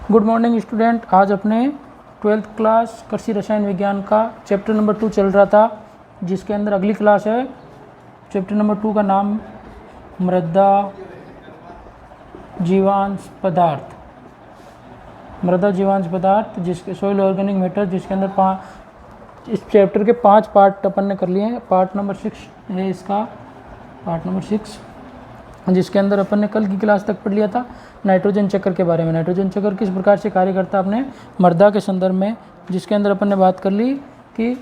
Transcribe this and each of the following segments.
Good morning student. आज अपने 12th class कृषि रसायन विज्ञान का चैप्टर नंबर 2 चल रहा था, जिसके अंदर अगली क्लास है। चैप्टर नंबर 2 का नाम मृदा जीवांश पदार्थ, मृदा जीवांश पदार्थ जिसके सॉइल ऑर्गेनिक मैटर, जिसके अंदर इस चैप्टर के 5 पार्ट अपन ने कर लिए हैं। पार्ट नंबर 6 है इसका, पार्ट नंबर 6, जिसके अंदर अपन ने कल की क्लास तक पढ़ लिया था नाइट्रोजन चक्र के बारे में। नाइट्रोजन चक्र किस प्रकार से कार्य करता है अपने मृदा के संदर्भ में, जिसके अंदर अपन ने बात कर ली कि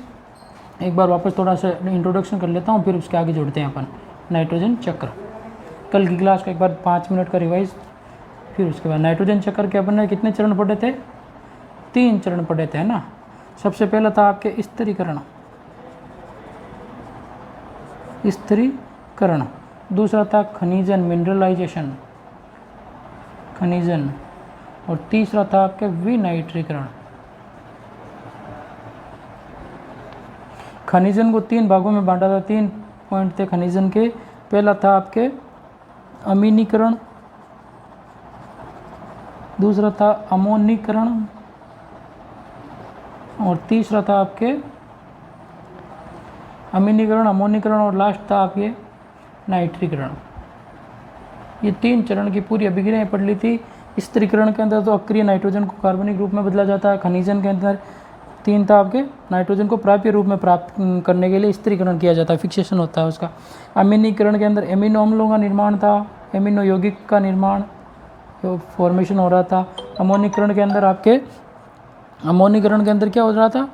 एक बार वापस थोड़ा सा इंट्रोडक्शन कर लेता हूँ, फिर उसके आगे जोड़ते हैं अपन नाइट्रोजन चक्र। कल की क्लास का एक बार 5 मिनट का रिवाइज, फिर उसके बाद नाइट्रोजन चक्र के अपन ने कितने चरण पढ़े थे? 3 चरण पढ़े थे, है ना। सबसे पहला था आपके स्थिरीकरण, दूसरा था खनिजन मिनरलाइजेशन, खनिजन, और तीसरा था आपके विनाइट्रीकरण। खनिजन को 3 भागों में बांटा था। 3 पॉइंट थे खनिजन के। पहला था आपके अमीनीकरण, दूसरा था अमोनीकरण, और तीसरा था आपके अमीनीकरण, अमोनीकरण, और लास्ट था आपके नाइट्रीकरण। ये 3 चरण की पूरी अभिक्रियाएं पढ़ ली थी। स्थिरीकरण के अंदर तो अक्रिय नाइट्रोजन को कार्बनिक रूप में बदला जाता है। खनिजन के अंदर 3 था आपके नाइट्रोजन को प्राप्य रूप में प्राप्त करने के लिए स्थिरीकरण किया जाता है, फिक्सेशन होता है उसका। अमीनीकरण के अंदर एमिनो अम्लों का निर्माण था, एमिनो यौगिक का निर्माण फॉर्मेशन हो रहा था। अमोनीकरण के अंदर आपके अमोनीकरण के अंदर क्या हो रहा था?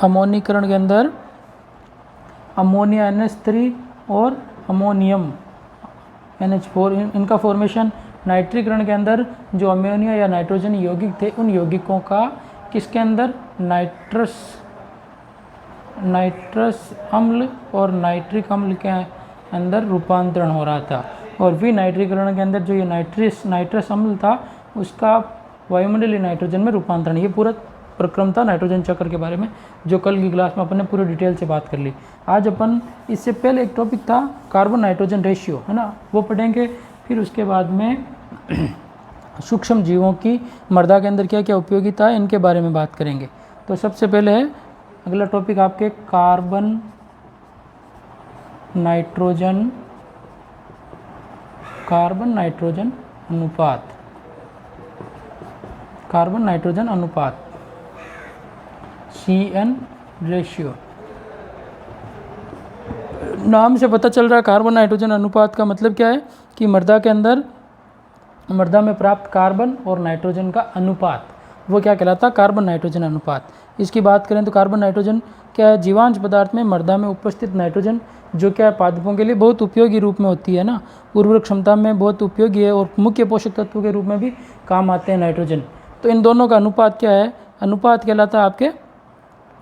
अमोनीकरण के अंदर अमोनिया NH3 और अमोनियम NH4 इनका फॉर्मेशन। नाइट्रीकरण के अंदर जो अमोनिया या नाइट्रोजन यौगिक थे, उन यौगिकों का किसके अंदर? नाइट्रस अम्ल और नाइट्रिक अम्ल के अंदर रूपांतरण हो रहा था। और विनाइट्रीकरण के अंदर जो ये नाइट्रस अम्ल था, उसका वायुमंडलीय नाइट्रोजन में रूपांतरण। ये पूरा प्रक्रम था नाइट्रोजन चक्र के बारे में, जो कल की क्लास में अपन ने पूरे डिटेल से बात कर ली। आज अपन इससे पहले एक टॉपिक था कार्बन नाइट्रोजन रेशियो, है ना, वो पढ़ेंगे। फिर उसके बाद में सूक्ष्म जीवों की मृदा के अंदर क्या क्या उपयोगिता है, इनके बारे में बात करेंगे। तो सबसे पहले है अगला टॉपिक आपके कार्बन नाइट्रोजन अनुपात, कार्बन नाइट्रोजन अनुपात, CN रेशियो। नाम से पता चल रहा है कार्बन नाइट्रोजन अनुपात का मतलब क्या है कि मृदा में प्राप्त कार्बन और नाइट्रोजन का अनुपात, वो क्या कहलाता है? कार्बन नाइट्रोजन अनुपात। इसकी बात करें तो कार्बन नाइट्रोजन क्या है? जीवांश पदार्थ में मृदा में उपस्थित नाइट्रोजन, जो क्या है पादपों के लिए बहुत उपयोगी रूप में होती है ना, उर्वरक क्षमता में बहुत उपयोगी है, और मुख्य पोषक तत्व के रूप में भी काम आते हैं नाइट्रोजन। तो इन दोनों का अनुपात क्या है? अनुपात कहलाता है आपके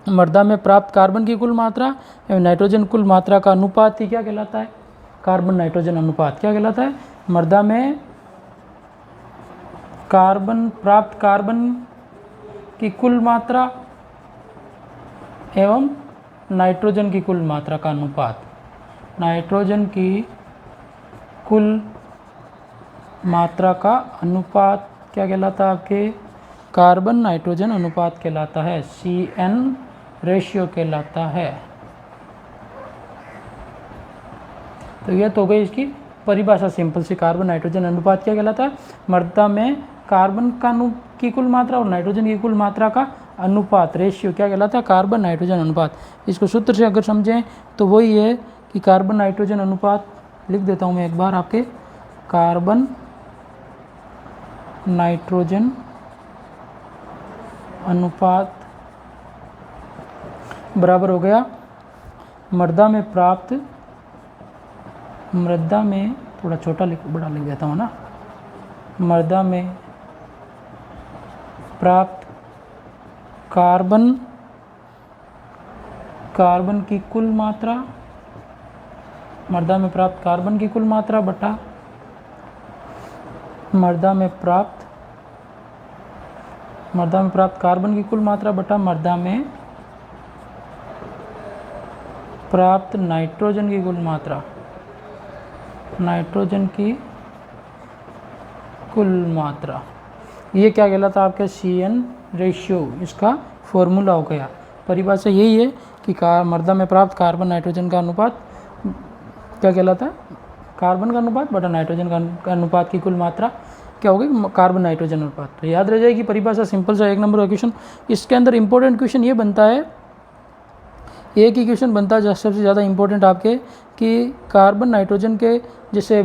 मृदा में प्राप्त कार्बन की कुल मात्रा एवं नाइट्रोजन कुल मात्रा का अनुपात ही क्या कहलाता है? कार्बन नाइट्रोजन अनुपात क्या कहलाता है? मृदा में प्राप्त कार्बन की कुल मात्रा एवं नाइट्रोजन की कुल मात्रा का अनुपात। नाइट्रोजन की कुल मात्रा का अनुपात क्या कहलाता है? आपके कार्बन नाइट्रोजन अनुपात कहलाता है, CN रेशियो कहलाता है। तो यह तो हो गई इसकी परिभाषा सिंपल सी। कार्बन नाइट्रोजन अनुपात क्या कहलाता है? मृदा में कार्बन की कुल मात्रा और नाइट्रोजन की कुल मात्रा का अनुपात, रेशियो क्या कहलाता है? कार्बन नाइट्रोजन अनुपात। इसको सूत्र से अगर समझें तो वही है कि कार्बन नाइट्रोजन अनुपात, लिख देता हूँ मैं एक बार आपके, कार्बन नाइट्रोजन अनुपात बराबर हो गया मृदा में थोड़ा छोटा बड़ा लिख देता हूँ ना, मृदा में प्राप्त कार्बन की कुल मात्रा, मृदा में प्राप्त कार्बन की कुल मात्रा बटा मृदा में प्राप्त कार्बन की कुल मात्रा बटा मृदा में प्राप्त नाइट्रोजन की कुल मात्रा, नाइट्रोजन की कुल मात्रा। ये क्या कहलाता है आपका CN रेशियो, इसका फॉर्मूला हो गया। परिभाषा यही है कि मृदा में प्राप्त कार्बन नाइट्रोजन का अनुपात क्या कहलाता है, कार्बन का अनुपात बटा नाइट्रोजन का अनुपात की कुल मात्रा क्या होगी, कार्बन नाइट्रोजन अनुपात। तो याद रह जाएगी परिभाषा, सिंपल सा 1 नंबर का क्वेश्चन। इसके अंदर इंपॉर्टेंट क्वेश्चन ये बनता है, एक ही क्वेश्चन बनता है सबसे ज़्यादा इंपॉर्टेंट आपके, कि कार्बन नाइट्रोजन के जैसे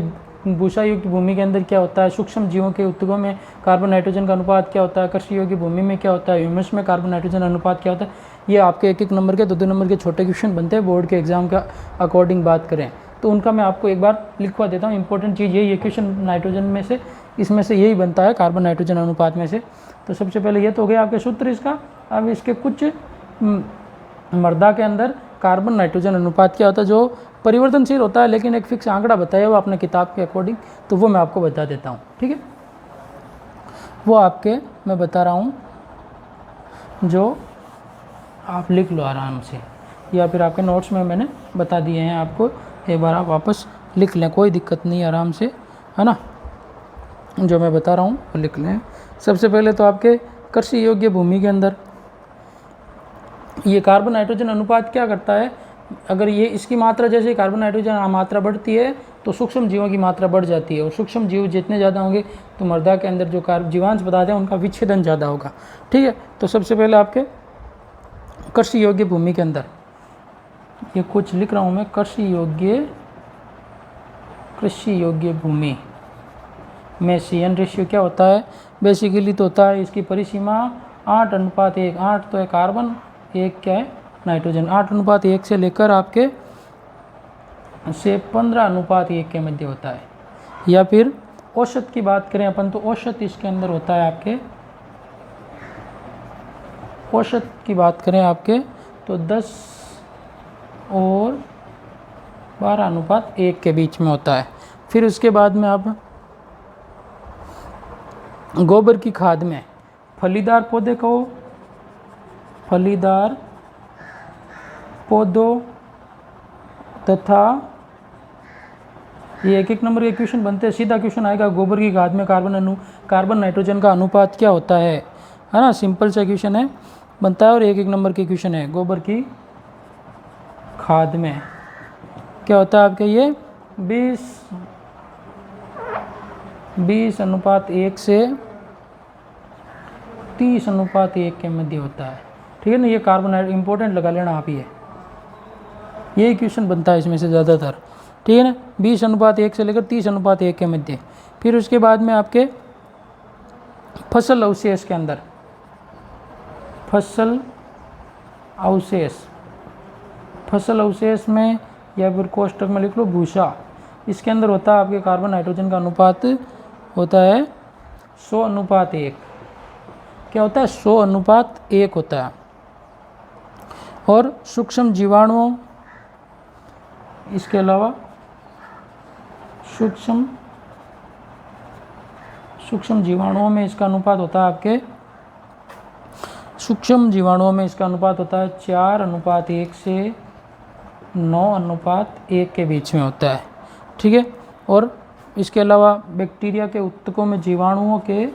भूसा युक्त भूमि के अंदर क्या होता है, सूक्ष्म जीवों के उत्तकों में कार्बन नाइट्रोजन का अनुपात क्या होता है, कृषि योग्य भूमि में क्या होता है, ह्यूमस में कार्बन नाइट्रोजन अनुपात क्या होता है। ये आपके 1-1 नंबर के 2-2 नंबर के छोटे क्वेश्चन बनते हैं बोर्ड के एग्जाम का अकॉर्डिंग बात करें तो उनका मैं आपको एक बार लिखवा देता हूँ। इंपॉर्टेंट चीज़ यही है, क्वेश्चन नाइट्रोजन में से इसमें से यही बनता है, कार्बन नाइट्रोजन अनुपात में से। तो सबसे पहले ये तो हो गया आपके सूत्र इसका। अब इसके कुछ मृदा के अंदर कार्बन नाइट्रोजन अनुपात क्या होता है, जो परिवर्तनशील होता है, लेकिन एक फिक्स आंकड़ा बताया हुआ अपने किताब के अकॉर्डिंग, तो वो मैं आपको बता देता हूँ। ठीक है, वो आपके मैं बता रहा हूँ, जो आप लिख लो आराम से, या फिर आपके नोट्स में मैंने बता दिए हैं आपको, एक बार आप वापस लिख लें, कोई दिक्कत नहीं, आराम से, है ना। जो मैं बता रहा हूँ वो लिख लें। सबसे पहले तो आपके कृषि योग्य भूमि के अंदर ये कार्बन नाइट्रोजन अनुपात क्या करता है, अगर ये इसकी मात्रा जैसे कार्बन नाइट्रोजन मात्रा बढ़ती है तो सूक्ष्म जीवों की मात्रा बढ़ जाती है, और सूक्ष्म जीव जितने ज़्यादा होंगे तो मृदा के अंदर जो जीवांश पदार्थ हैं उनका विच्छेदन ज़्यादा होगा। ठीक है, तो सबसे पहले आपके कृषि योग्य भूमि के अंदर ये कुछ लिख रहा हूँ मैं, कृषि योग्य भूमि में CN रेशियो क्या होता है, बेसिकली तो होता है इसकी परिसीमा 8:1। 8 तो है कार्बन, 1 क्या है नाइट्रोजन। 8:1 से लेकर आपके से 15:1 के मध्य होता है। या फिर औसत की बात करें अपन तो औसत इसके अंदर होता है आपके, औसत की बात करें आपके तो 10 और 12:1 के बीच में होता है। फिर उसके बाद में आप गोबर की खाद में फलीदार पौधे को, फलीदार पौधों तथा ये 1-1 नंबर के क्वेश्चन बनते हैं। सीधा क्वेश्चन आएगा, गोबर की खाद में कार्बन नाइट्रोजन का अनुपात क्या होता है ना। सिंपल सा क्वेश्चन है, बनता है, और 1-1 नंबर के क्वेश्चन है। गोबर की खाद में क्या होता है आपके, ये 20:1 से 30:1 के मध्य होता है। ठीक है ना, ये कार्बन इंपॉर्टेंट लगा लेना आप, यही क्वेश्चन बनता है इसमें से ज़्यादातर। ठीक है ना, 20:1 से लेकर 30:1 के मध्य। फिर उसके बाद में आपके फसल अवशेष के अंदर, फसल अवशेष में या फिर कोष्टक में लिख लो भूसा, इसके अंदर होता है आपके कार्बन नाइट्रोजन का अनुपात होता है 100:1। क्या होता है, 100:1 होता है। और सूक्ष्म जीवाणुओं, इसके अलावा सूक्ष्म जीवाणुओं में इसका अनुपात होता है आपके, सूक्ष्म जीवाणुओं में इसका अनुपात होता है 4:1 से 9:1 के बीच में होता है। ठीक है, और इसके अलावा बैक्टीरिया के उत्तकों में, जीवाणुओं के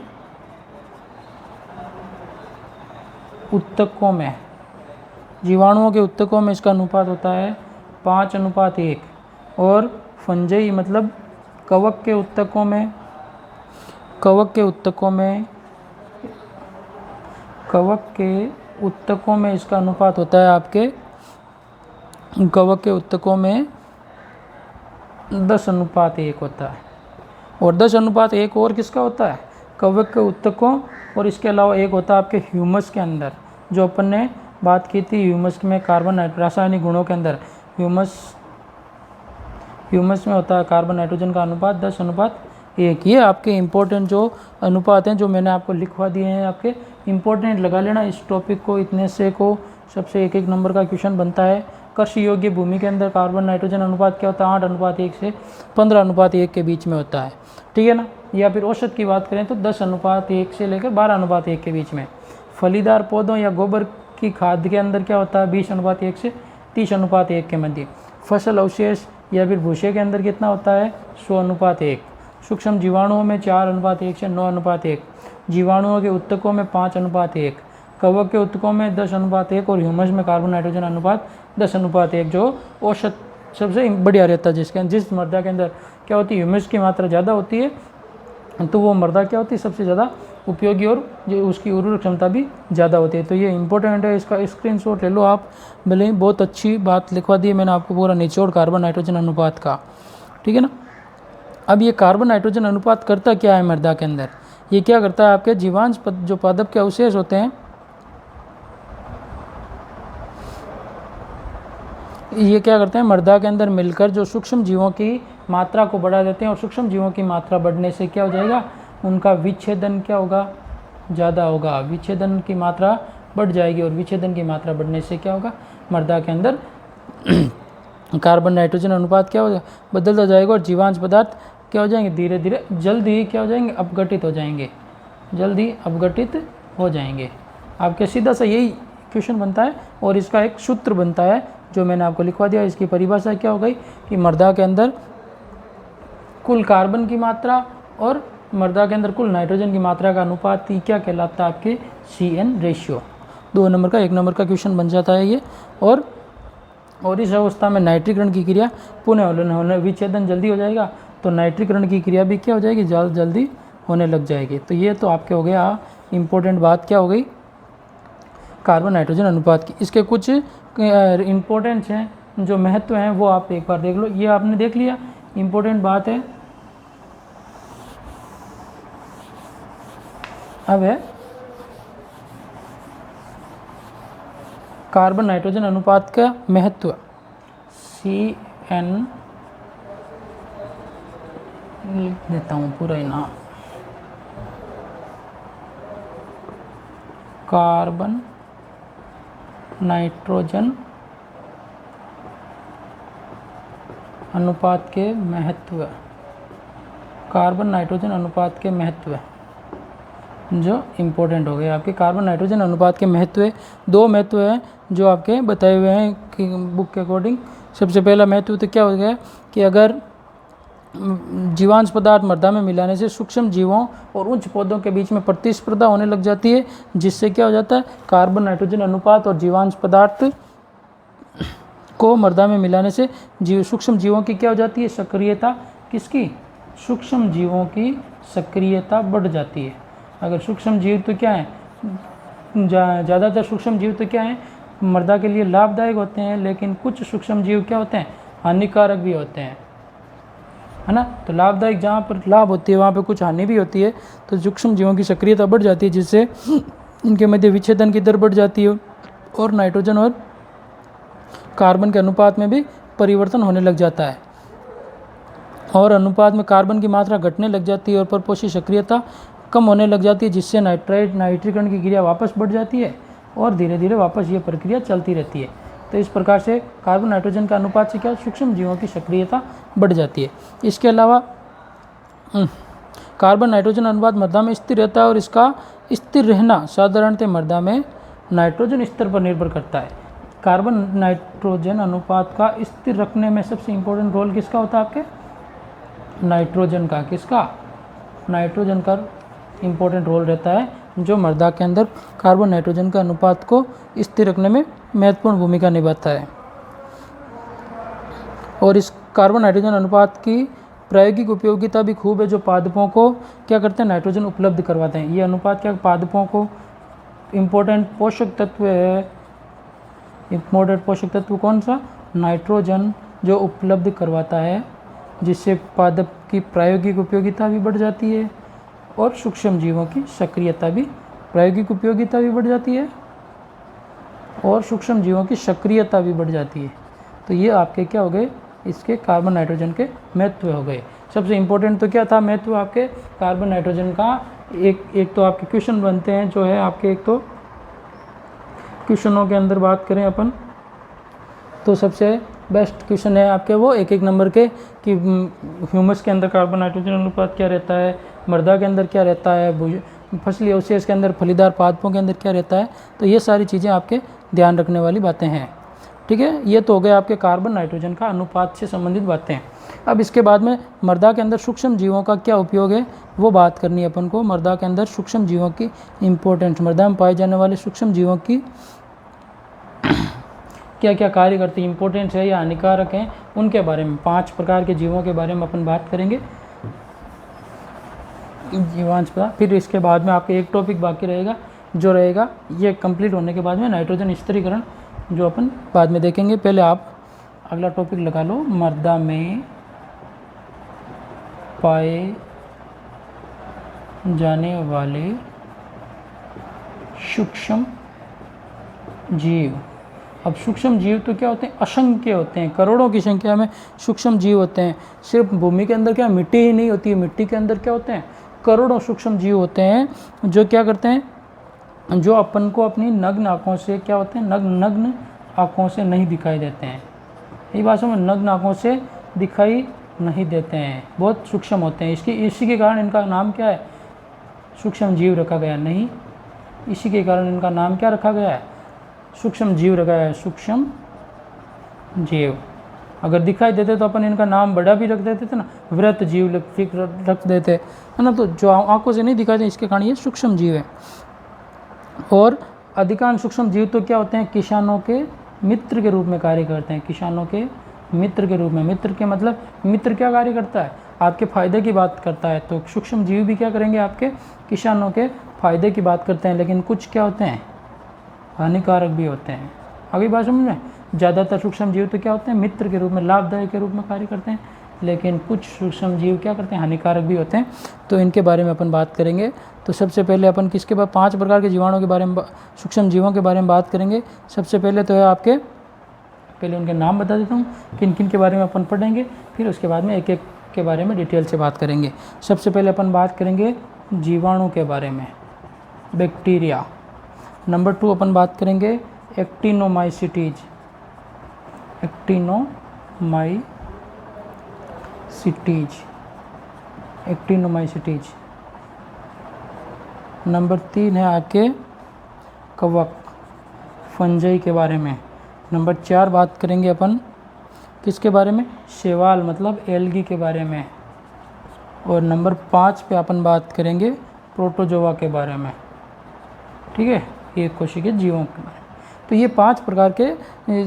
उत्तकों में इसका अनुपात होता है 5:1। और फंजाई मतलब कवक के उत्तकों में इसका अनुपात होता है आपके, कवक के उत्तकों में 10:1 होता है। और 10:1 और किसका होता है, कवक के उत्तकों, और इसके अलावा एक होता है आपके ह्यूमस के अंदर, जो अपन ने बात की थी ह्यूमस में कार्बन रासायनिक गुणों के अंदर, ह्यूमस में होता है कार्बन नाइट्रोजन का अनुपात 10:1। ये आपके इंपॉर्टेंट जो अनुपात हैं जो मैंने आपको लिखवा दिए हैं, आपके इंपॉर्टेंट लगा लेना इस टॉपिक को, इतने से को सबसे 1-1 नंबर का क्वेश्चन बनता है। कृषि योग्य भूमि के अंदर कार्बन नाइट्रोजन अनुपात क्या होता है, 8:1 से 15:1 के बीच में होता है। ठीक है ना, या फिर औसत की बात करें तो 10:1 से लेकर 12:1 के बीच में। फलीदार पौधों या गोबर की खाद के अंदर क्या होता है, 20:1 से 30:1 के मध्य। फसल अवशेष या फिर भूसे के अंदर कितना होता है, 100:1। सूक्ष्म जीवाणुओं में 4:1 से 9:1। जीवाणुओं के उत्तकों में 5:1, कवक के उत्तकों में 10:1 और ह्यूमस में कार्बन नाइट्रोजन अनुपात 10:1, जो औसत सबसे बढ़िया रहता है। जिस मृदा के अंदर क्या होती है, ह्यूमस की मात्रा ज़्यादा होती है, तो वो मृदा क्या होती है, सबसे ज़्यादा उपयोगी और जो उसकी उर्वरक क्षमता भी ज़्यादा होती है। तो ये इंपॉर्टेंट है, इसका स्क्रीनशॉट ले लो आप। भले ही बहुत अच्छी बात लिखवा दी है मैंने आपको, पूरा निचोड़ कार्बन नाइट्रोजन अनुपात का, ठीक है ना। अब ये कार्बन नाइट्रोजन अनुपात करता क्या है मृदा के अंदर, ये क्या करता है, आपके जीवांश जो पादप के अवशेष होते हैं, ये क्या करते हैं, मृदा के अंदर मिलकर जो सूक्ष्म जीवों की मात्रा को बढ़ा देते हैं, और सूक्ष्म जीवों की मात्रा बढ़ने से क्या हो जाएगा, उनका विच्छेदन क्या होगा, ज़्यादा होगा। विच्छेदन की मात्रा बढ़ जाएगी, और विच्छेदन की मात्रा बढ़ने से क्या होगा, मृदा के अंदर कार्बन नाइट्रोजन अनुपात क्या हो जाएगा, बदलता जाएगा, और जीवांश पदार्थ क्या हो जाएंगे, धीरे धीरे जल्दी क्या हो जाएंगे, अपघटित हो जाएंगे, जल्दी अपघटित हो जाएंगे। आपके सीधा सा यही क्वेश्चन बनता है, और इसका एक सूत्र बनता है जो मैंने आपको लिखवा दिया। इसकी परिभाषा क्या हो गई कि मृदा के अंदर कुल कार्बन की मात्रा और मृदा के अंदर कुल नाइट्रोजन की मात्रा का अनुपात ही क्या कहलाता है, आपके CN रेशियो। 2 नंबर का 1 नंबर का क्वेश्चन बन जाता है ये। और इस अवस्था में नाइट्रीकरण की क्रिया पुनः होने विच्छेदन जल्दी हो जाएगा, तो नाइट्रीकरण की क्रिया भी क्या हो जाएगी, जल्दी होने लग जाएगी। तो ये तो आपके हो गया इम्पोर्टेंट बात, क्या हो गई, कार्बन नाइट्रोजन अनुपात की। इसके कुछ इम्पोर्टेंट्स हैं, जो महत्व हैं, वो आप एक बार देख लो। ये आपने देख लिया, इम्पोर्टेंट बात है। अब है कार्बन नाइट्रोजन अनुपात का महत्व। CN लिख देता हूँ पूरा ही नाम, कार्बन नाइट्रोजन अनुपात के महत्व, कार्बन नाइट्रोजन अनुपात के महत्व जो इम्पोर्टेंट हो गए आपके। कार्बन नाइट्रोजन अनुपात के महत्व, 2 महत्व हैं जो आपके बताए हुए हैं कि बुक के अकॉर्डिंग। सबसे पहला महत्व तो क्या हो गया कि अगर जीवांश पदार्थ मृदा में मिलाने से सूक्ष्म जीवों और उच्च पौधों के बीच में प्रतिस्पर्धा होने लग जाती है, जिससे क्या हो जाता है, कार्बन नाइट्रोजन अनुपात और जीवांश पदार्थ को मृदा में मिलाने से सूक्ष्म जीवों की क्या हो जाती है, सक्रियता, किसकी, सूक्ष्म जीवों की सक्रियता बढ़ जाती है। अगर सूक्ष्म जीव तो क्या है, ज़्यादातर सूक्ष्म जीव तो क्या है, मृदा के लिए लाभदायक होते हैं, लेकिन कुछ सूक्ष्म जीव क्या होते हैं, हानिकारक भी होते हैं, है ना। तो लाभदायक जहाँ पर लाभ होती है वहाँ पे कुछ हानि भी होती है। तो सूक्ष्म जीवों की सक्रियता बढ़ जाती है, जिससे इनके मध्य विच्छेदन की दर बढ़ जाती है, और नाइट्रोजन और कार्बन के अनुपात में भी परिवर्तन होने लग जाता है, और अनुपात में कार्बन की मात्रा घटने लग जाती है, और परपोषी सक्रियता कम होने लग जाती है, जिससे नाइट्रीकरण की क्रिया वापस बढ़ जाती है, और धीरे धीरे वापस ये प्रक्रिया चलती रहती है। तो इस प्रकार से कार्बन नाइट्रोजन का अनुपात से क्या, सूक्ष्म जीवों की सक्रियता बढ़ जाती है। इसके अलावा कार्बन नाइट्रोजन अनुपात मृदा में स्थिर रहता है, और इसका स्थिर रहना साधारणतः मृदा में नाइट्रोजन स्तर पर निर्भर करता है। कार्बन नाइट्रोजन अनुपात का स्थिर रखने में सबसे इम्पोर्टेंट रोल किसका होता है, आपके नाइट्रोजन का। किसका, नाइट्रोजन का इम्पोर्टेंट रोल रहता है, जो मृदा के अंदर कार्बन नाइट्रोजन का अनुपात को स्थिर रखने में महत्वपूर्ण भूमिका निभाता है। और इस कार्बन नाइट्रोजन अनुपात की प्रायोगिक उपयोगिता भी खूब है, जो पादपों को क्या करते हैं, नाइट्रोजन उपलब्ध करवाते हैं। ये अनुपात क्या पादपों को इम्पोर्टेंट पोषक तत्व है, इम्पोर्टेंट पोषक तत्व कौन सा, नाइट्रोजन, जो उपलब्ध करवाता है, जिससे पादप की प्रायोगिक उपयोगिता भी बढ़ जाती है, और सूक्ष्म जीवों की सक्रियता भी, प्रायोगिक उपयोगिता भी बढ़ जाती है, और सूक्ष्म जीवों की सक्रियता भी बढ़ जाती है। तो ये आपके क्या हो गए, इसके कार्बन नाइट्रोजन के महत्व हो गए। सबसे इम्पोर्टेंट तो क्या था महत्व आपके कार्बन नाइट्रोजन का। एक तो आपके क्वेश्चन बनते हैं, जो है आपके, एक तो क्वेश्चनों के अंदर बात करें अपन, तो सबसे बेस्ट क्वेश्चन है आपके वो 1-1 नंबर के, कि ह्यूमस के अंदर कार्बन नाइट्रोजन अनुपात क्या रहता है, मृदा के अंदर क्या रहता है, फसली अवशेष के अंदर, फलीदार पादपों के अंदर क्या रहता है। तो ये सारी चीज़ें आपके ध्यान रखने वाली बातें हैं, ठीक है, ये तो हो गए आपके कार्बन नाइट्रोजन का अनुपात से संबंधित बातें। अब इसके बाद में मृदा के अंदर सूक्ष्म जीवों का क्या उपयोग है वो बात करनी है अपन को। मृदा के अंदर सूक्ष्म जीवों की इम्पोर्टेंस, मृदा में पाए जाने वाले सूक्ष्म जीवों की क्या क्या कार्य करते हैं, इंपॉर्टेंट है या हानिकारक हैं, उनके बारे में 5 प्रकार के जीवों के बारे में अपन बात करेंगे, जीवांश का। फिर इसके बाद में आपके एक टॉपिक बाकी रहेगा जो रहेगा ये कंप्लीट होने के बाद में नाइट्रोजन स्थिरीकरण, जो अपन बाद में देखेंगे। पहले आप अगला टॉपिक लगा लो, मृदा में पाए जाने वाले सूक्ष्म जीव। अब सूक्ष्म जीव तो क्या होते हैं, असंख्य होते हैं, करोड़ों की संख्या में सूक्ष्म जीव होते हैं। सिर्फ भूमि के अंदर क्या मिट्टी ही नहीं होती है, मिट्टी के अंदर क्या होते हैं, करोड़ों सूक्ष्म जीव होते हैं जो क्या करते हैं, जो अपन को अपनी नग्न आँखों से क्या होते हैं, नग्न आँखों से नहीं दिखाई देते हैं। यही भाषा में नग्न आँखों से दिखाई नहीं देते हैं, बहुत सूक्ष्म होते हैं। इसी के कारण इनका नाम क्या है, सूक्ष्म जीव रखा गया। नहीं, इसी के कारण इनका नाम क्या रखा गया है, सूक्ष्म जीव रखा है, सूक्ष्म जीव। अगर दिखाई देते तो अपन इनका नाम बड़ा भी रख देते थे ना, वृत्त जीव रख देते है ना। तो जो आंखों से नहीं दिखाई दे इसके कारण ये सूक्ष्म जीव है। और अधिकांश सूक्ष्म जीव तो क्या होते हैं, किसानों के मित्र के रूप में कार्य करते हैं, किसानों के मित्र के रूप में। मित्र के मतलब मित्र क्या कार्य करता है, आपके फायदे की बात करता है। तो सूक्ष्म जीव भी क्या करेंगे, आपके किसानों के फायदे की बात करते हैं, लेकिन कुछ क्या होते हैं, हानिकारक भी होते हैं। अभी बात समझ में, ज़्यादातर सूक्ष्म जीव तो क्या होते हैं, मित्र के रूप में, लाभदायक के रूप में कार्य करते हैं, लेकिन कुछ सूक्ष्म जीव क्या करते हैं, हानिकारक भी होते हैं। तो इनके बारे में अपन बात करेंगे। तो सबसे पहले अपन किसके बाद 5 प्रकार के जीवाणुओं के बारे में, सूक्ष्म जीवों के बारे में बात करेंगे। सबसे पहले तो है आपके, पहले उनके नाम बता देता हूँ किन किन के बारे में अपन पढ़ेंगे, फिर उसके बाद में एक एक के बारे में डिटेल से बात करेंगे। सबसे पहले अपन बात करेंगे जीवाणु के बारे में, बैक्टीरिया। नंबर 2 अपन बात करेंगे एक्टिनोमाइसिटीज, एक्टिनोमाइसिटीज। नंबर 3 है आपके कवक, फंजाई के बारे में। नंबर 4 बात करेंगे अपन किसके बारे में, शैवाल मतलब एल्गी के बारे में। और नंबर 5 पे अपन बात करेंगे प्रोटोजोआ के बारे में, ठीक है, एक कोशिकीय जीवों के बारे में। तो ये 5 प्रकार के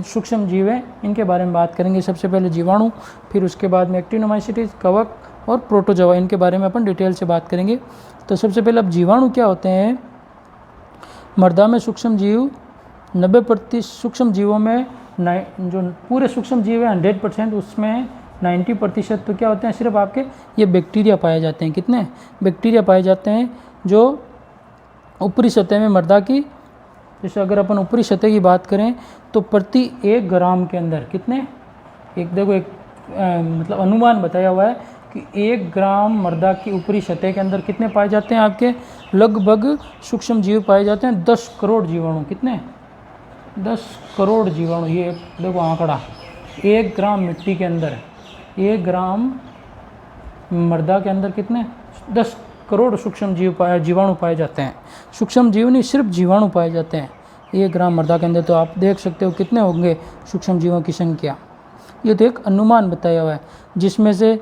सूक्ष्म जीव हैं, इनके बारे में बात करेंगे। सबसे पहले जीवाणु, फिर उसके बाद में एक्टिनोमाइसिटीज, कवक और प्रोटोजोआ, इनके बारे में अपन डिटेल से बात करेंगे। तो सबसे पहले अब जीवाणु क्या होते हैं। मृदा में सूक्ष्म जीव 90% सूक्ष्म जीवों में जो पूरे सूक्ष्म जीव है 100%, उसमें 90% तो क्या होते हैं, सिर्फ आपके ये बैक्टीरिया पाए जाते हैं। कितने बैक्टीरिया पाए जाते हैं जो ऊपरी सतह में मृदा की, जैसे अगर अपन ऊपरी सतह की बात करें तो प्रति 1 ग्राम के अंदर कितने, एक देखो एक मतलब अनुमान बताया हुआ है कि 1 ग्राम मृदा की ऊपरी सतह के अंदर कितने पाए जाते हैं, आपके लगभग सूक्ष्म जीव पाए जाते हैं 10 करोड़ जीवाणु। कितने, 10 करोड़ जीवाणु। ये देखो आंकड़ा, 1 ग्राम मिट्टी के अंदर, 1 ग्राम मृदा के अंदर कितने, 10 करोड़ सूक्ष्म जीवाणु पाए जाते हैं। सूक्ष्म जीव नहीं, सिर्फ जीवाणु पाए जाते हैं 1 ग्राम मृदा के अंदर। तो आप देख सकते हो कितने होंगे सूक्ष्म जीवों की संख्या। ये तो एक अनुमान बताया हुआ है, जिसमें से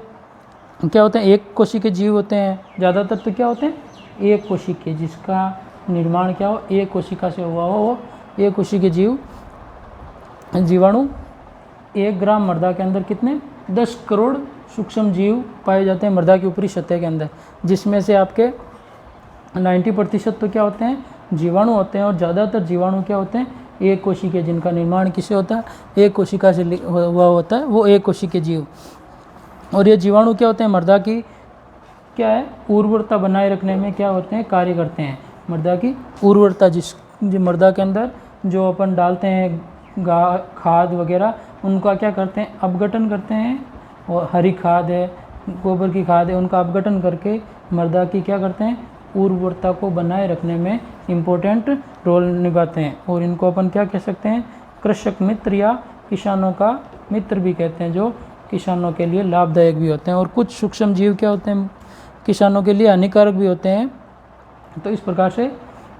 क्या होते हैं, एक कोशिकीय जीव होते हैं ज़्यादातर। तो क्या होते हैं, एक कोशिकीय, जिसका निर्माण क्या हो, एक कोशिका से हुआ हो, एक कोशिकीय जीव जीवाणु। 1 ग्राम मृदा के अंदर कितने, 10 करोड़ सूक्ष्म जीव पाए जाते हैं मृदा की ऊपरी सतह के अंदर, जिसमें से आपके 90% तो क्या होते हैं, जीवाणु होते हैं। और ज़्यादातर जीवाणु क्या होते हैं, एक कोशिकीय, जिनका निर्माण किससे होता है, एक कोशिका से हुआ होता है, वो एक कोशिकीय जीव। और ये जीवाणु क्या होते हैं, मृदा की क्या है, उर्वरता बनाए रखने में क्या होते हैं, कार्य करते हैं। मृदा की उर्वरता, जो मृदा के अंदर जो अपन डालते हैं खाद वगैरह, उनका क्या करते हैं, अपघटन करते हैं। और हरी खाद है, गोबर की खाद है, उनका अपघटन करके मृदा की क्या करते हैं, उर्वरता को बनाए रखने में इम्पोर्टेंट रोल निभाते हैं। और इनको अपन क्या कह सकते हैं, कृषक मित्र या किसानों का मित्र भी कहते हैं, जो किसानों के लिए लाभदायक भी होते हैं। और कुछ सूक्ष्म जीव क्या होते हैं, किसानों के लिए हानिकारक भी होते हैं। तो इस प्रकार से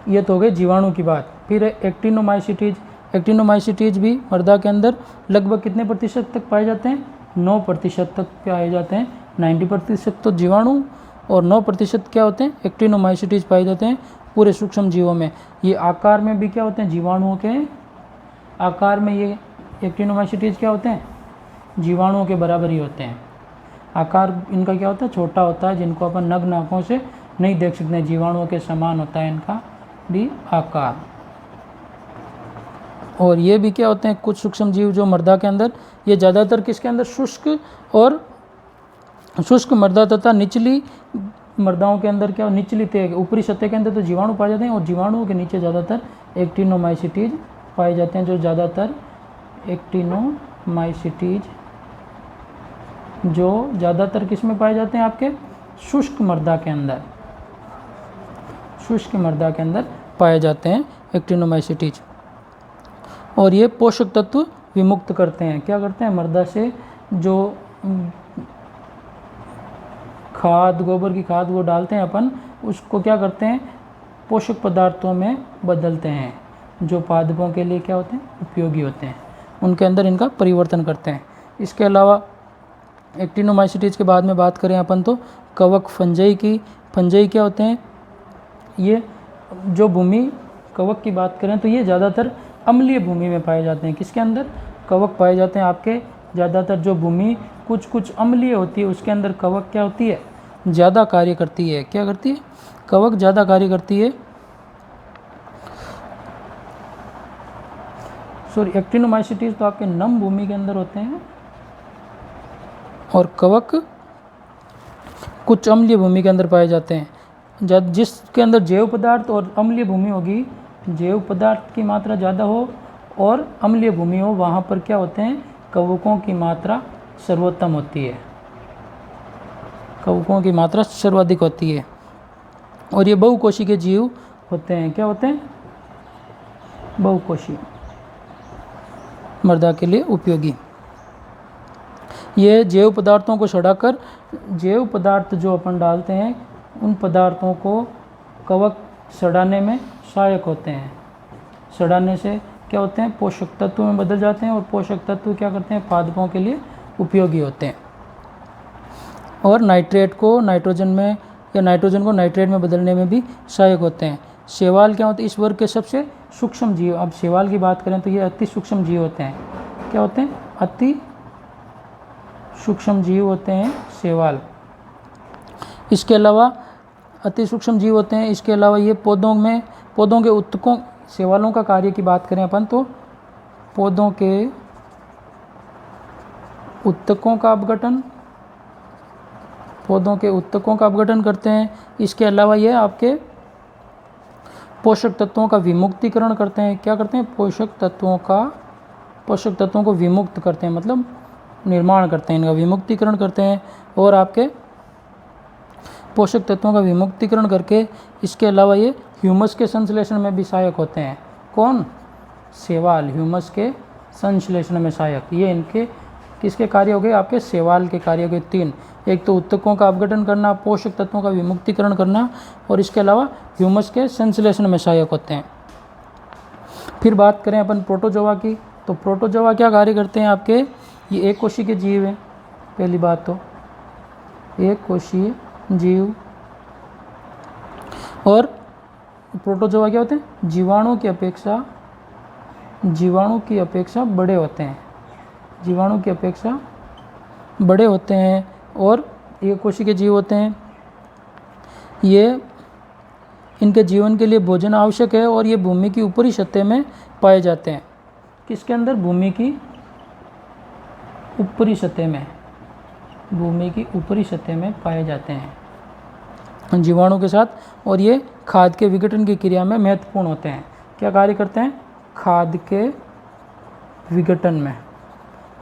ये तो हो गए जीवाणु की बात। फिर एक्टिनोमाइसिटीज, एक्टिनोमाइसीटीज भी मृदा के अंदर लगभग कितने प्रतिशत तक पाए जाते हैं? 9% तक पाए जाते हैं। 90% तो जीवाणु और 9% क्या होते हैं? एक्टिनोमाइसीटीज पाए जाते हैं पूरे सूक्ष्म जीवों में। ये आकार में भी क्या होते हैं? जीवाणुओं के आकार में ये एक्टिनोमाइसीटीज क्या होते हैं? जीवाणुओं के बराबर ही होते हैं। आकार इनका क्या होता है? छोटा होता है, जिनको अपन नग्न आँखों से नहीं देख सकते हैं। जीवाणुओं के समान होता है इनका भी आकार। और ये भी क्या होते हैं? कुछ सूक्ष्म जीव जो मृदा के अंदर, ये ज़्यादातर किसके अंदर? शुष्क मृदा तथा निचली मृदाओं के अंदर क्या, निचली तह ऊपरी सतह के अंदर तो जीवाणु पाए जाते हैं, और जीवाणुओं के नीचे ज़्यादातर एक्टिनोमाइसीटीज पाए जाते हैं। जो ज़्यादातर एक्टिनोमाइसीटीज जो ज़्यादातर किस में पाए जाते हैं? आपके शुष्क मृदा के अंदर, शुष्क मृदा के अंदर पाए जाते हैं एक्टिनोमाइसीटीज। और ये पोषक तत्व विमुक्त करते हैं। क्या करते हैं? मृदा से जो खाद, गोबर की खाद वो डालते हैं अपन, उसको क्या करते हैं? पोषक पदार्थों में बदलते हैं, जो पादपों के लिए क्या होते हैं? उपयोगी होते हैं। उनके अंदर इनका परिवर्तन करते हैं। इसके अलावा एक्टिनोमाइसीटीज के बाद में बात करें अपन तो कवक फंजई की। फंजई क्या होते हैं? ये जो भूमि कवक की बात करें तो ये ज़्यादातर अम्लीय भूमि में पाए जाते हैं। किसके अंदर? कवक पाए जाते हैं आपके ज़्यादातर जो भूमि कुछ अम्लीय होती है उसके अंदर कवक क्या होती है? ज़्यादा कार्य करती है। क्या करती है? कवक ज़्यादा कार्य करती है। सॉरी, एक्टिनोमाइसीटीज तो आपके नम भूमि के अंदर होते हैं, और कवक कुछ अम्लीय भूमि के अंदर पाए जाते हैं। जिसके अंदर जैव पदार्थ और अम्लीय भूमि होगी, जैव पदार्थ की मात्रा ज़्यादा हो और अम्लीय भूमि हो, वहाँ पर क्या होते हैं? कवकों की मात्रा सर्वोत्तम होती है, कवकों की मात्रा सर्वाधिक होती है। और ये बहुकोशी के जीव होते हैं। क्या होते हैं? बहुकोशी, मृदा के लिए उपयोगी। ये जैव पदार्थों को सड़ाकर, जैव पदार्थ जो अपन डालते हैं उन पदार्थों को कवक सड़ाने में सहायक होते हैं। सड़ाने से क्या होते हैं? पोषक तत्व में बदल जाते हैं, और पोषक तत्व क्या करते हैं? पादपों के लिए उपयोगी होते हैं। और नाइट्रेट को नाइट्रोजन में, या नाइट्रोजन को नाइट्रेट में बदलने में भी सहायक होते हैं। शैवाल क्या होते हैं? इस वर्ग के सबसे सूक्ष्म जीव। अब शैवाल की बात करें तो ये अति सूक्ष्म जीव होते हैं। क्या होते हैं? अति सूक्ष्म जीव होते हैं शैवाल। इसके अलावा अति सूक्ष्म जीव होते हैं। इसके अलावा ये पौधों के उत्तकों, शैवालों का कार्य की बात करें अपन तो पौधों के उत्तकों का अपघटन, पौधों के उत्तकों का अपघटन करते हैं। इसके अलावा ये आपके पोषक तत्वों का विमुक्तिकरण करते हैं। क्या करते हैं? पोषक तत्वों को विमुक्त करते हैं, मतलब निर्माण करते हैं, इनका विमुक्तिकरण करते हैं। और आपके पोषक तत्वों का विमुक्तिकरण करके इसके अलावा ये ह्यूमस के संश्लेषण में भी सहायक होते हैं। कौन? शैवाल ह्यूमस के संश्लेषण में सहायक। ये इनके किसके कार्य हो गए? आपके शैवाल के कार्य हो गए 3। एक तो उत्तकों का अपघटन करना, पोषक तत्वों का विमुक्तिकरण करना, और इसके अलावा ह्यूमस के संश्लेषण में सहायक होते हैं। फिर बात करें अपन प्रोटोजोआ की, तो प्रोटोजोआ क्या कार्य करते हैं? आपके ये एक कोशीय के जीव हैं। पहली बात तो एक कोशीय जीव। और प्रोटोजोआ क्या होते हैं? जीवाणु की अपेक्षा बड़े होते हैं, जीवाणु की अपेक्षा बड़े होते हैं, और एक कोशिका के जीव होते हैं। ये इनके जीवन के लिए भोजन आवश्यक है, और ये भूमि की ऊपरी सतह में पाए जाते हैं। किसके अंदर? भूमि की ऊपरी सतह में, भूमि की ऊपरी सतह में पाए जाते हैं जीवाणु के साथ। और ये खाद के विघटन की क्रिया में महत्वपूर्ण होते हैं। क्या कार्य करते हैं? खाद के विघटन में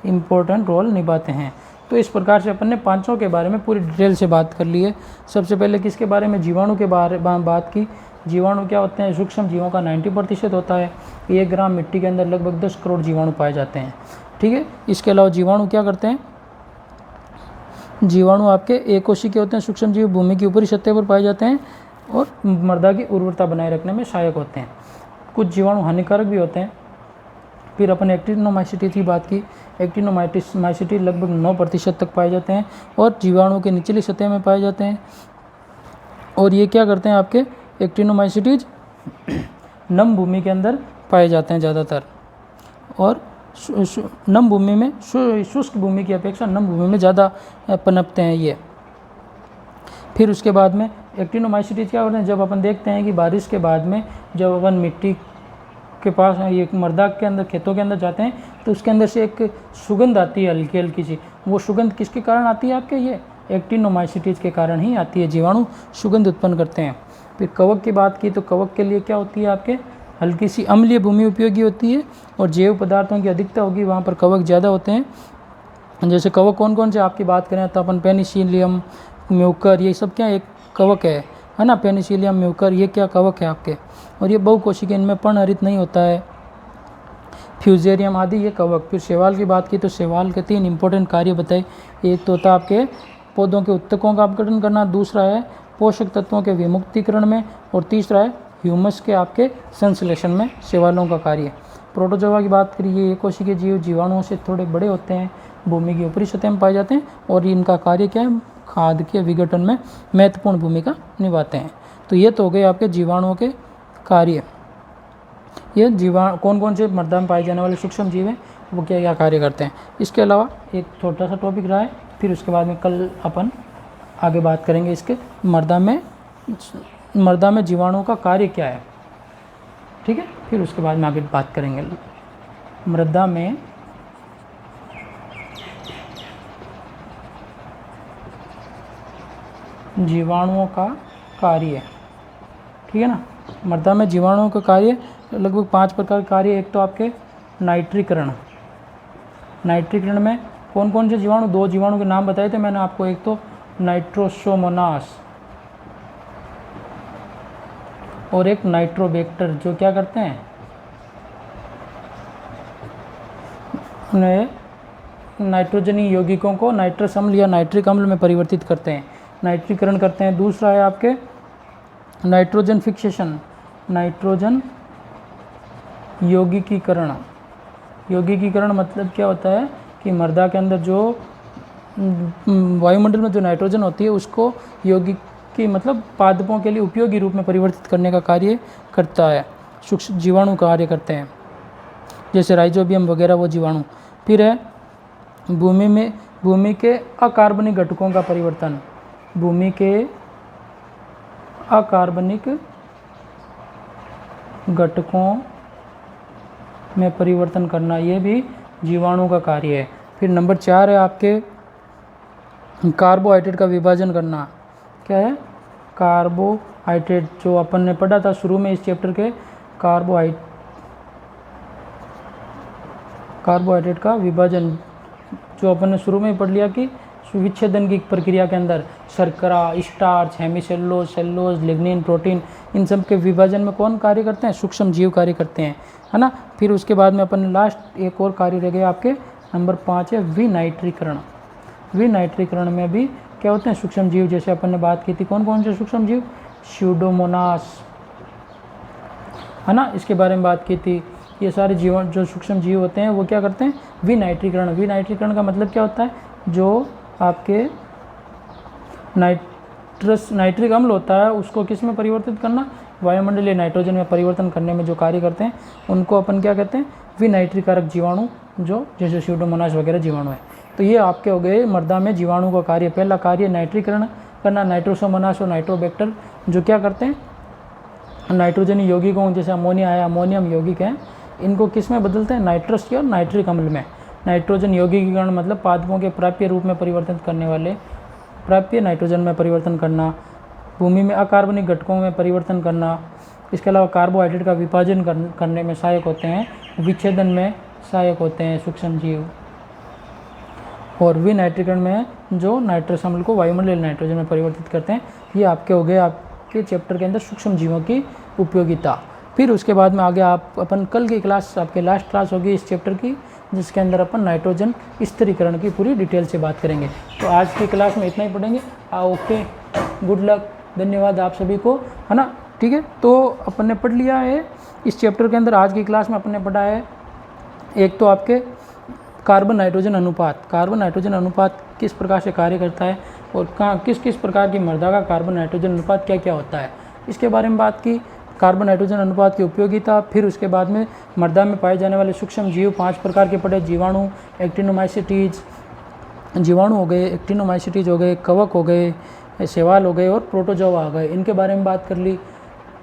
इम्पोर्टेंट रोल निभाते हैं। तो इस प्रकार से अपन ने पांचों के बारे में पूरी डिटेल से बात कर ली है। सबसे पहले किसके बारे में? जीवाणु के बारे में बात की। जीवाणु क्या होते हैं? सूक्ष्म जीवों का 90% होता है। 1 ग्राम मिट्टी के अंदर लगभग 10 करोड़ जीवाणु पाए जाते हैं। ठीक है। इसके अलावा जीवाणु क्या करते हैं? जीवाणु आपके एक कोशिकीय के होते हैं। सूक्ष्म जीव भूमि की ऊपरी सतह पर पाए जाते हैं और मृदा की उर्वरता बनाए रखने में सहायक होते हैं। कुछ जीवाणु हानिकारक भी होते हैं, फिर अपन एक्टिनोमाइसिटी की बात की। एक्टिनोमाइसिटी लगभग 9% तक पाए जाते हैं और जीवाणु के निचली सतह में पाए जाते हैं। और ये क्या करते हैं, आपके एक्टिनोमाइसिटीज नम भूमि के अंदर पाए जाते हैं ज़्यादातर, और नम भूमि में, शुष्क भूमि की अपेक्षा नम भूमि में ज़्यादा पनपते हैं ये। फिर उसके बाद में एक्टिनोमाइसिटीज क्या होते हैं, जब अपन देखते हैं कि बारिश के बाद में जब अपन मिट्टी के पास ये मृदा के अंदर, खेतों के अंदर जाते हैं, तो उसके अंदर से एक सुगंध आती है हल्की हल्की सी। वो सुगंध किसके कारण आती है, आपके ये एक्टिनोमाइसिटीज के कारण ही आती है। जीवाणु सुगंध उत्पन्न करते हैं। फिर कवक की बात की तो कवक के लिए क्या होती है, आपके हल्की सी अम्लीय भूमि उपयोगी होती है, और जैव पदार्थों की अधिकता होगी वहाँ पर कवक ज़्यादा होते हैं। जैसे कवक कौन कौन से आपकी बात करें तो अपन पेनिसिलियम, म्यूकर, ये सब क्या एक कवक है ना। पेनिसिलियम, म्यूकर, ये क्या कवक है आपके, और ये बहुकोशिकीय, इनमें पर्णहरित नहीं होता है। फ्यूजेरियम आदि ये कवक। फिर शैवाल की बात की तो शैवाल के 3 इंपॉर्टेंट कार्य बताए। एक तो होता है आपके पौधों के उत्तकों का अपघटन करना, दूसरा है पोषक तत्वों के विमुक्तिकरण में, और तीसरा है ह्यूमस के आपके संश्लेषण में शैवालों का कार्य। प्रोटोजोआ की बात करिए, ये कोशिकीय जीव जीवाणुओं से थोड़े बड़े होते हैं, भूमि की ऊपरी सतह में पाए जाते हैं, और इनका कार्य क्या है, खाद्य के विघटन में महत्वपूर्ण भूमिका निभाते हैं। तो ये तो हो गए आपके जीवाणुओं के कार्य। ये जीवाणु कौन कौन से मृदा में पाए जाने वाले सूक्ष्म जीव हैं, वो क्या क्या कार्य करते हैं। इसके अलावा एक छोटा सा टॉपिक रहा है, फिर उसके बाद में कल अपन आगे बात करेंगे इसके मृदा में जीवाणुओं का कार्य क्या है, ठीक है। फिर उसके बाद में आगे बात करेंगे मृदा में जीवाणुओं का कार्य, ठीक है ना। मृदा में जीवाणुओं का कार्य लगभग 5 प्रकार के कार्य। एक तो आपके नाइट्रीकरण। नाइट्रीकरण में कौन कौन से जीवाणु, 2 जीवाणु के नाम बताए थे मैंने आपको, एक तो नाइट्रोसोमोनास और एक नाइट्रोबैक्टर, जो क्या करते हैं, उन्हें नाइट्रोजनी यौगिकों को नाइट्रस अम्ल या नाइट्रिक अम्ल में परिवर्तित करते हैं, नाइट्रीकरण करते हैं। दूसरा है आपके नाइट्रोजन फिक्सेशन, नाइट्रोजन यौगिकीकरण। यौगिकीकरण मतलब क्या होता है कि मृदा के अंदर जो वायुमंडल में जो नाइट्रोजन होती है उसको यौगिक की मतलब पादपों के लिए उपयोगी रूप में परिवर्तित करने का कार्य करता है। सूक्ष्म जीवाणु कार्य करते हैं, जैसे राइजोबियम वगैरह वो जीवाणु। फिर है भूमि के अकार्बनिक घटकों का परिवर्तन। भूमि के अकार्बनिक घटकों में परिवर्तन करना, ये भी जीवाणु का कार्य है। फिर नंबर 4 है आपके कार्बोहाइड्रेट का विभाजन करना। क्या है, कार्बोहाइड्रेट, जो अपन ने पढ़ा था शुरू में इस चैप्टर के, कार्बोहाइड्रेट का विभाजन, जो अपन ने शुरू में पढ़ लिया कि विच्छेदन की प्रक्रिया के अंदर शर्करा, starch, hemicellulose, cellulose, lignin, protein, इन सब के विभाजन में कौन कार्य करते हैं, सूक्ष्म जीव कार्य करते हैं, है ना। फिर उसके बाद में अपन लास्ट एक और कार्य रह गया आपके, नंबर 5 है विनाइट्रीकरण। विनाइट्रीकरण में भी क्या होते हैं, सूक्ष्म जीव, जैसे अपन ने बात की थी कौन कौन से सूक्ष्म जीव, स्यूडोमोनास, है ना, इसके बारे में बात की थी। ये सारे जीव जो सूक्ष्म जीव होते हैं वो क्या करते हैं, विनाइट्रीकरण। विनाइट्रीकरण का मतलब क्या होता है, जो आपके नाइट्रिक अम्ल होता है उसको किस में परिवर्तित करना, वायुमंडलीय नाइट्रोजन में परिवर्तन करने में जो कार्य करते हैं उनको अपन क्या कहते हैं, विनाइट्रीकारक जीवाणु, जो जैसे स्यूडोमोनास वगैरह जीवाणु है। तो ये आपके हो गए मृदा में जीवाणु का कार्य। पहला कार्य नाइट्रीकरण करना, नाइट्रोसोमोनास और नाइट्रोबैक्टर जो क्या करते हैं, नाइट्रोजनी यौगिकों, जैसे अमोनिया है, अमोनियम यौगिक है, इनको किस में बदलते हैं, नाइट्रस और नाइट्रिक अम्ल में। नाइट्रोजन यौगिकीकरण मतलब पादपों के प्राप्य रूप में परिवर्तित करने वाले, प्राप्य नाइट्रोजन में परिवर्तन करना, भूमि में अकार्बनिक घटकों में परिवर्तन करना। इसके अलावा कार्बोहाइड्रेट का विभाजन करने में सहायक होते हैं, विच्छेदन में सहायक होते हैं सूक्ष्म जीव। और विनाइट्रीकरण में जो नाइट्रस अम्ल को वायुमंडलीय नाइट्रोजन में परिवर्तित करते हैं। ये आपके हो गए आपके चैप्टर के अंदर सूक्ष्म जीवों की उपयोगिता। फिर उसके बाद में आगे आप अपन कल की क्लास, आपके लास्ट क्लास होगी इस चैप्टर की, जिसके अंदर अपन नाइट्रोजन स्थिरीकरण की पूरी डिटेल से बात करेंगे। तो आज की क्लास में इतना ही पढ़ेंगे। ओके, गुड लक, धन्यवाद आप सभी को, है ना, ठीक है। तो अपन ने पढ़ लिया है इस चैप्टर के अंदर, आज की क्लास में अपन ने पढ़ा है एक तो आपके कार्बन नाइट्रोजन अनुपात, कार्बन नाइट्रोजन अनुपात किस प्रकार से कार्य करता है और कहाँ किस किस प्रकार की मृदा का कार्बन नाइट्रोजन अनुपात क्या क्या होता है, इसके बारे में बात की। कार्बन नाइट्रोजन अनुपात की उपयोगिता, फिर उसके बाद में मृदा में पाए जाने वाले सूक्ष्म जीव 5 प्रकार के पड़े, जीवाणु, एक्टिनोमाइसीटीज, जीवाणु हो गए, एक्टिनोमाइसीटीज हो गए, कवक हो गए, शैवाल हो गए और प्रोटोजोआ हो गए, इनके बारे में बात कर ली।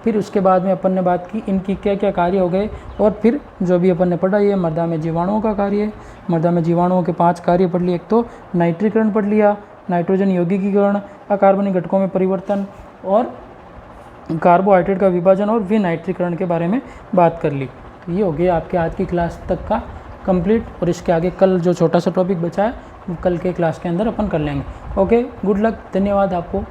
फिर उसके बाद में अपन ने बात की इनकी क्या क्या कार्य हो गए, और फिर जो भी अपन ने पढ़ा ये मृदा में जीवाणुओं का कार्य है। मृदा में जीवाणुओं के 5 कार्य पढ़ लिए। एक तो नाइट्रीकरण पढ़ लिया, नाइट्रोजन यौगिकीकरण, अकार्बनिक घटकों में परिवर्तन और कार्बोहाइड्रेट का विभाजन और विनाइट्रीकरण के बारे में बात कर ली। तो ये हो गया आपके आज की क्लास तक का कंप्लीट, और इसके आगे कल जो छोटा सा टॉपिक बचा है वो कल के क्लास के अंदर अपन कर लेंगे। ओके, गुड लक, धन्यवाद आपको।